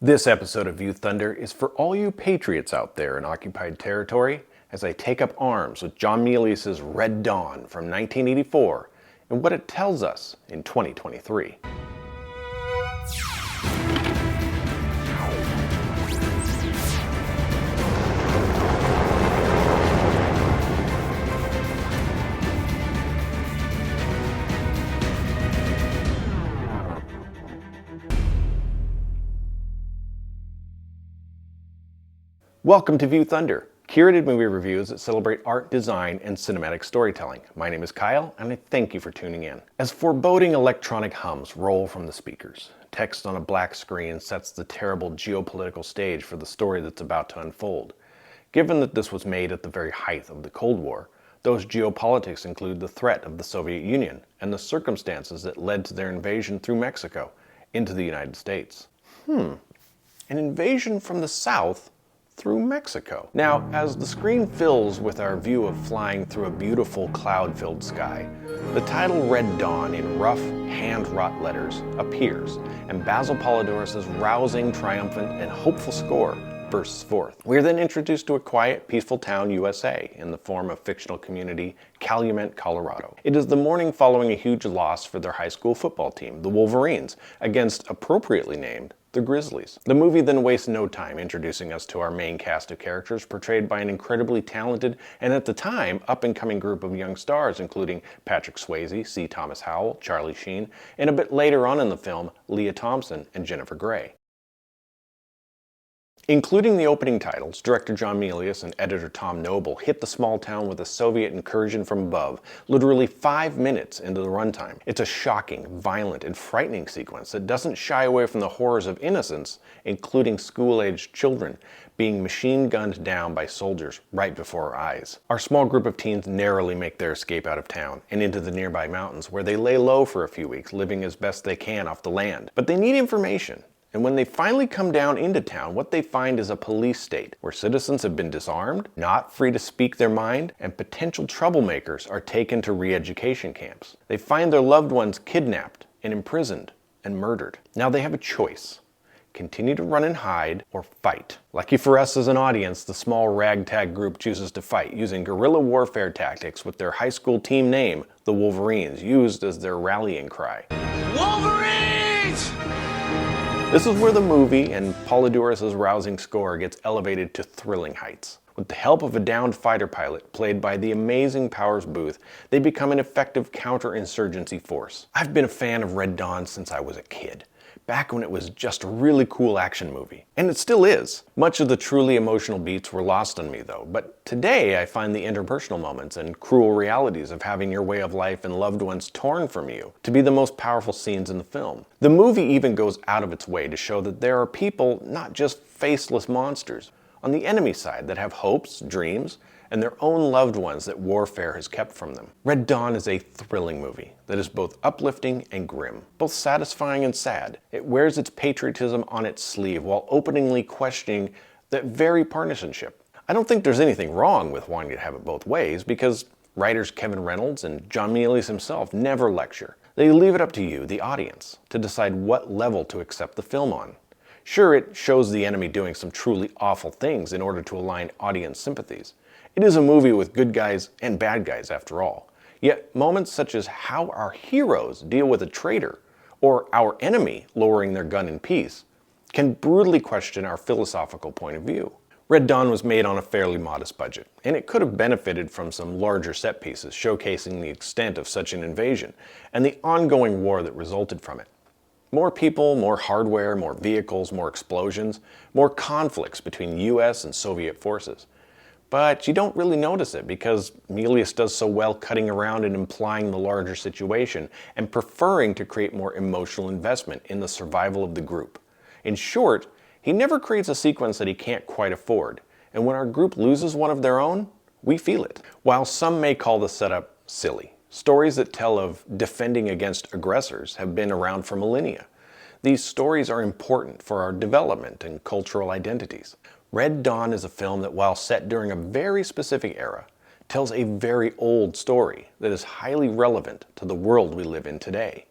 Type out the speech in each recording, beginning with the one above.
This episode of View Thunder is for all you patriots out there in occupied territory as I take up arms with John Milius Red Dawn from 1984 and what it tells us in 2023. Welcome to View Thunder, curated movie reviews that celebrate art, design, and cinematic storytelling. My name is Kyle, and I thank you for tuning in. As foreboding electronic hums roll from the speakers, text on a black screen sets the terrible geopolitical stage for the story that's about to unfold. Given that this was made at the very height of the Cold War, those geopolitics include the threat of the Soviet Union and the circumstances that led to their invasion through Mexico into the United States. An invasion from the south through Mexico. Now, as the screen fills with our view of flying through a beautiful cloud-filled sky, the title Red Dawn in rough, hand-wrought letters appears, and Basil Polidoris' rousing, triumphant, and hopeful score bursts forth. We are then introduced to a quiet, peaceful town, USA, in the form of fictional community Calumet, Colorado. It is the morning following a huge loss for their high school football team, the Wolverines, against appropriately named the Grizzlies. The movie then wastes no time introducing us to our main cast of characters, portrayed by an incredibly talented and at the time up-and-coming group of young stars, including Patrick Swayze, C. Thomas Howell, Charlie Sheen, and a bit later on in the film, Leah Thompson and Jennifer Grey. Including the opening titles, director John Milius and editor Tom Noble hit the small town with a Soviet incursion from above, literally 5 minutes into the runtime. It's a shocking, violent, and frightening sequence that doesn't shy away from the horrors of innocence, including school-aged children being machine-gunned down by soldiers right before our eyes. Our small group of teens narrowly make their escape out of town and into the nearby mountains, where they lay low for a few weeks, living as best they can off the land. But they need information. And when they finally come down into town, what they find is a police state where citizens have been disarmed, not free to speak their mind, and potential troublemakers are taken to re-education camps. They find their loved ones kidnapped and imprisoned and murdered. Now they have a choice: continue to run and hide or fight. Lucky for us as an audience, the small ragtag group chooses to fight, using guerrilla warfare tactics with their high school team name, the Wolverines, used as their rallying cry. Wolverines! This is where the movie and Polidoris' rousing score gets elevated to thrilling heights. With the help of a downed fighter pilot, played by the amazing Powers Booth, they become an effective counterinsurgency force. I've been a fan of Red Dawn since I was a kid, back when it was just a really cool action movie. And it still is. Much of the truly emotional beats were lost on me though, but today I find the interpersonal moments and cruel realities of having your way of life and loved ones torn from you to be the most powerful scenes in the film. The movie even goes out of its way to show that there are people, not just faceless monsters, on the enemy side that have hopes, dreams, and their own loved ones that warfare has kept from them. Red Dawn is a thrilling movie that is both uplifting and grim, both satisfying and sad. It wears its patriotism on its sleeve while openly questioning that very partisanship. I don't think there's anything wrong with wanting to have it both ways, because writers Kevin Reynolds and John Milius himself never lecture. They leave it up to you, the audience, to decide what level to accept the film on. Sure, it shows the enemy doing some truly awful things in order to align audience sympathies. It is a movie with good guys and bad guys after all. Yet moments such as how our heroes deal with a traitor, or our enemy lowering their gun in peace, can brutally question our philosophical point of view. Red Dawn was made on a fairly modest budget, and it could have benefited from some larger set pieces showcasing the extent of such an invasion and the ongoing war that resulted from it. More people, more hardware, more vehicles, more explosions, more conflicts between US and Soviet forces. But you don't really notice it because Milius does so well cutting around and implying the larger situation and preferring to create more emotional investment in the survival of the group. In short, he never creates a sequence that he can't quite afford, and when our group loses one of their own, we feel it. While some may call the setup silly, stories that tell of defending against aggressors have been around for millennia. These stories are important for our development and cultural identities. Red Dawn is a film that, while set during a very specific era, tells a very old story that is highly relevant to the world we live in today.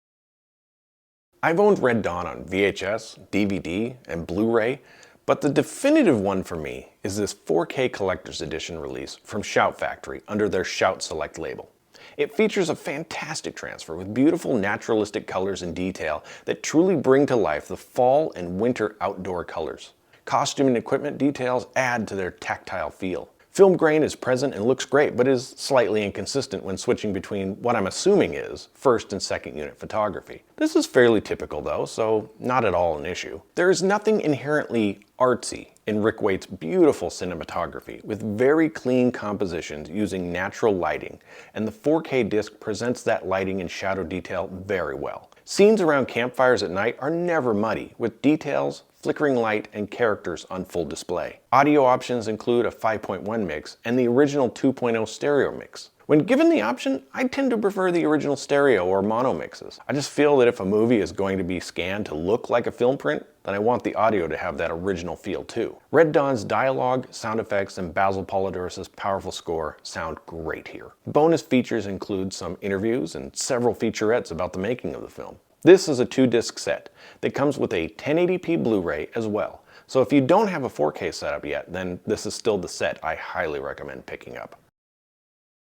I've owned Red Dawn on VHS, DVD, and Blu-ray, but the definitive one for me is this 4K Collector's Edition release from Shout Factory under their Shout Select label. It features a fantastic transfer with beautiful naturalistic colors and detail that truly bring to life the fall and winter outdoor colors. Costume and equipment details add to their tactile feel. Film grain is present and looks great, but is slightly inconsistent when switching between what I'm assuming is first and second unit photography. This is fairly typical though, so not at all an issue. There is nothing inherently artsy in Rick Waite's beautiful cinematography, with very clean compositions using natural lighting, and the 4K disc presents that lighting and shadow detail very well. Scenes around campfires at night are never muddy, with details, flickering light, and characters on full display. Audio options include a 5.1 mix and the original 2.0 stereo mix. When given the option, I tend to prefer the original stereo or mono mixes. I just feel that if a movie is going to be scanned to look like a film print, then I want the audio to have that original feel too. Red Dawn's dialogue, sound effects, and Basil Polidoris' powerful score sound great here. Bonus features include some interviews and several featurettes about the making of the film. This is a 2-disc set that comes with a 1080p Blu-ray as well. So if you don't have a 4K setup yet, then this is still the set I highly recommend picking up.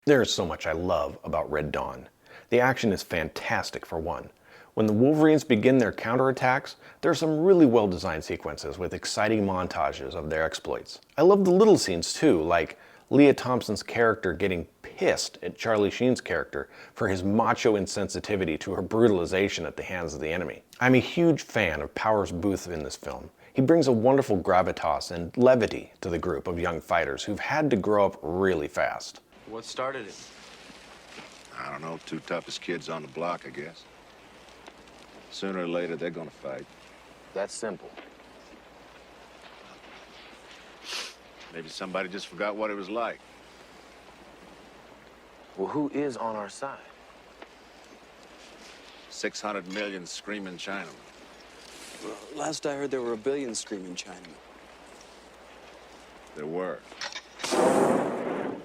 There is so much I love about Red Dawn. The action is fantastic for one. When the Wolverines begin their counterattacks, there are some really well-designed sequences with exciting montages of their exploits. I love the little scenes too, like Leah Thompson's character getting pissed at Charlie Sheen's character for his macho insensitivity to her brutalization at the hands of the enemy. I'm a huge fan of Powers Booth in this film. He brings a wonderful gravitas and levity to the group of young fighters who've had to grow up really fast. What started it? I don't know, 2 toughest kids on the block, I guess. Sooner or later, they're gonna fight. That's simple. Maybe somebody just forgot what it was like. Well, who is on our side? 600 million screaming Chinamen. Well, last I heard, there were 1 billion screaming Chinamen. There were.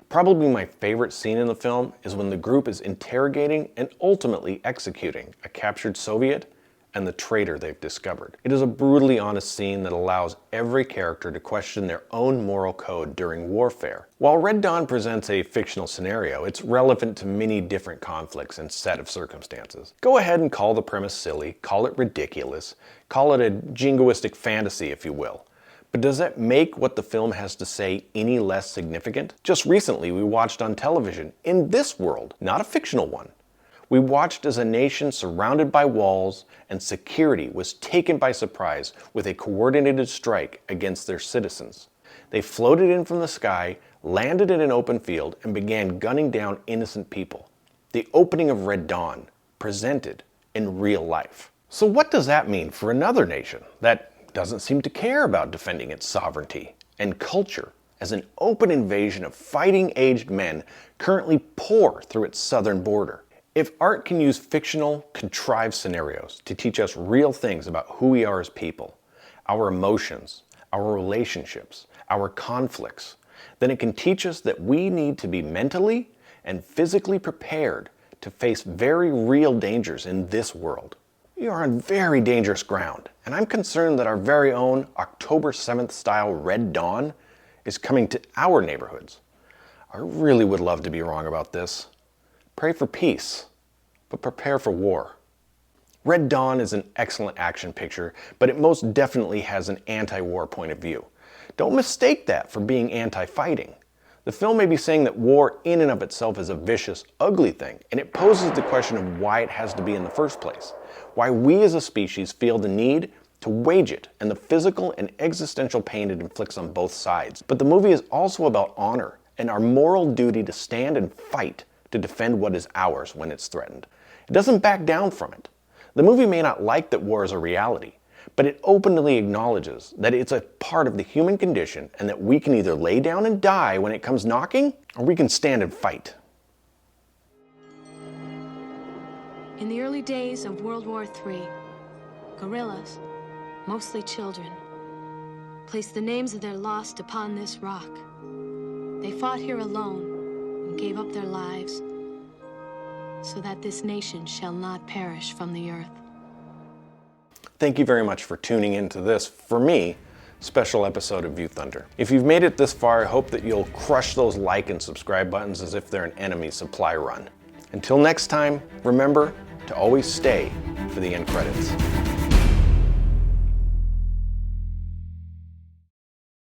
Probably my favorite scene in the film is when the group is interrogating and ultimately executing a captured Soviet and the traitor they've discovered. It is a brutally honest scene that allows every character to question their own moral code during warfare. While Red Dawn presents a fictional scenario, it's relevant to many different conflicts and set of circumstances. Go ahead and call the premise silly, call it ridiculous, call it a jingoistic fantasy if you will. But does that make what the film has to say any less significant? Just recently we watched on television, in this world, not a fictional one, we watched as a nation surrounded by walls and security was taken by surprise with a coordinated strike against their citizens. They floated in from the sky, landed in an open field, and began gunning down innocent people. The opening of Red Dawn, presented in real life. So what does that mean for another nation that doesn't seem to care about defending its sovereignty and culture as an open invasion of fighting aged men currently pour through its southern border? If art can use fictional, contrived scenarios to teach us real things about who we are as people, our emotions, our relationships, our conflicts, then it can teach us that we need to be mentally and physically prepared to face very real dangers in this world. We are on very dangerous ground, and I'm concerned that our very own October 7th style Red Dawn is coming to our neighborhoods. I really would love to be wrong about this. Pray for peace, but prepare for war. Red Dawn is an excellent action picture, but it most definitely has an anti-war point of view. Don't mistake that for being anti-fighting. The film may be saying that war in and of itself is a vicious, ugly thing, and it poses the question of why it has to be in the first place. Why we as a species feel the need to wage it, and the physical and existential pain it inflicts on both sides. But the movie is also about honor and our moral duty to stand and fight to defend what is ours when it's threatened. It doesn't back down from it. The movie may not like that war is a reality, but it openly acknowledges that it's a part of the human condition and that we can either lay down and die when it comes knocking, or we can stand and fight. In the early days of World War III, guerrillas, mostly children, placed the names of their lost upon this rock. They fought here alone and gave up their lives so that this nation shall not perish from the earth. Thank you very much for tuning in to this, for me, special episode of View Thunder. If you've made it this far, I hope that you'll crush those like and subscribe buttons as if they're an enemy supply run. Until next time, remember to always stay for the end credits.